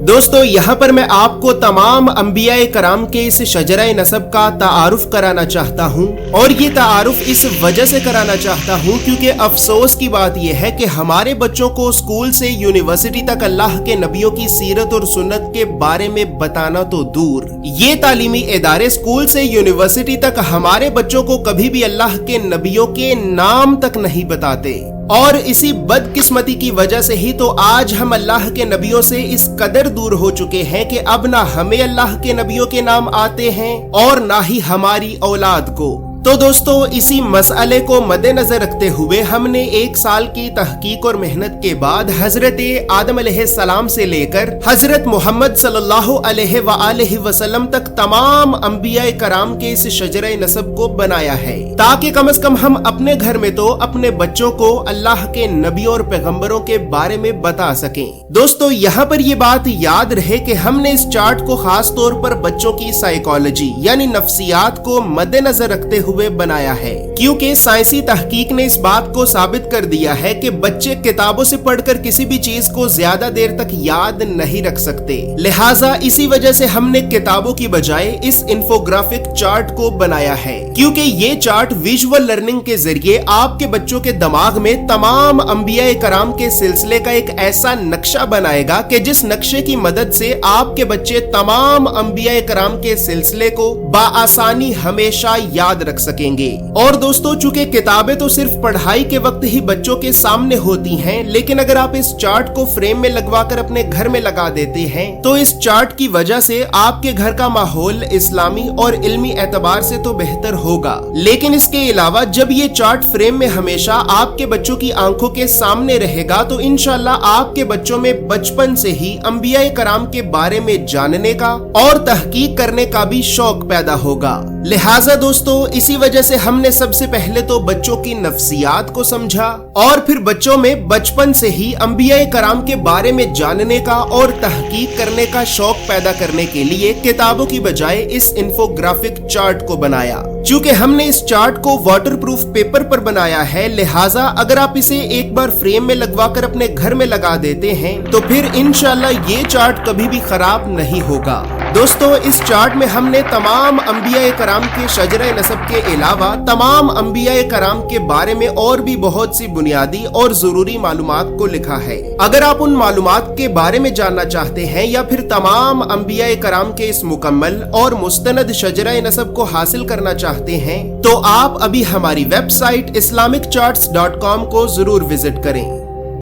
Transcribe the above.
दोस्तों यहाँ पर मैं आपको तमाम अंबिया कराम के इस शजरा नसब का तारुफ कराना चाहता हूँ, और ये तारुफ इस वजह से कराना चाहता हूँ क्योंकि अफसोस की बात यह है कि हमारे बच्चों को स्कूल से यूनिवर्सिटी तक अल्लाह के नबियों की सीरत और सुन्नत के बारे में बताना तो दूर, ये तालीमी इदारे स्कूल से यूनिवर्सिटी तक हमारे बच्चों को कभी भी अल्लाह के नबियों के नाम तक नहीं बताते। और इसी बदकिस्मती की वजह से ही तो आज हम अल्लाह के नबियों से इस कदर दूर हो चुके हैं कि अब ना हमें अल्लाह के नबियों के नाम आते हैं और ना ही हमारी औलाद को। तो दोस्तों इसी मसले को मद्देनजर रखते हुए हमने 1 साल की तहकीक और मेहनत के बाद हजरत आदम अलैहिस्सलाम से लेकर हजरत मोहम्मद सल्लल्लाहु अलैहि वसल्लम तक तमाम अंबिया कराम के इस शजरा नसब को बनाया है, ताकि कम से कम हम अपने घर में तो अपने बच्चों को अल्लाह के नबियों और पैगंबरों के बारे में बता सकें। दोस्तों यहाँ पर ये बात याद रहे कि हमने इस चार्ट को खास तौर पर बच्चों की साइकोलॉजी यानी नफ्सियात को मद्देनजर रखते हुए बनाया है, क्योंकि साइंसी तहकीक ने इस बात को साबित कर दिया है कि बच्चे किताबों से पढ़कर किसी भी चीज को ज्यादा देर तक याद नहीं रख सकते। लिहाजा इसी वजह से हमने किताबों की बजाय इस इंफोग्राफिक चार्ट को बनाया है, क्योंकि ये चार्ट विजुअल लर्निंग के जरिए आपके बच्चों के दिमाग में तमाम अंबिया कराम के सिलसिले का एक ऐसा नक्शा बनाएगा कि जिस नक्शे की मदद से आपके बच्चे तमाम अंबिया कराम के सिलसिले को बाआसानी हमेशा याद रख सकेंगे। और दोस्तों चूंकि किताबें तो सिर्फ पढ़ाई के वक्त ही बच्चों के सामने होती हैं, लेकिन अगर आप इस चार्ट को फ्रेम में लगवाकर अपने घर में लगा देते हैं तो इस चार्ट की वजह से आपके घर का माहौल इस्लामी और इल्मी एतबार से तो बेहतर होगा। लेकिन इसके अलावा जब ये चार्ट फ्रेम में हमेशा आपके बच्चों की आंखों के सामने रहेगा तो इंशाल्लाह आपके बच्चों में बचपन से ही अंबिया कराम के बारे में जानने का और तहकीक करने का भी शौक पैदा होगा। लिहाजा दोस्तों इसी वजह से हमने सबसे पहले तो बच्चों की नफ्सियात को समझा और फिर बच्चों में बचपन से ही अंबिया कराम के बारे में जानने का और तहकीक करने का शौक पैदा करने के लिए किताबों की बजाय इस इंफोग्राफिक चार्ट को बनाया। चूंकि हमने इस चार्ट को वाटरप्रूफ पेपर पर बनाया है, लिहाजा अगर आप इसे एक बार फ्रेम में लगवाकर अपने घर में लगा देते हैं तो फिर इंशाल्लाह ये चार्ट कभी भी खराब नहीं होगा। दोस्तों इस चार्ट में हमने तमाम अंबिया कराम के शजरा नसब के अलावा तमाम अंबिया कराम के बारे में और भी बहुत सी बुनियादी और जरूरी मालूमात को लिखा है। अगर आप उन मालूमात के बारे में जानना चाहते हैं या फिर तमाम अंबिया कराम के इस मुकम्मल और मुस्तनद शजरा नसब को हासिल करना चाहते हैं तो आप अभी हमारी वेबसाइट islamiccharts.com को जरूर विजिट करें।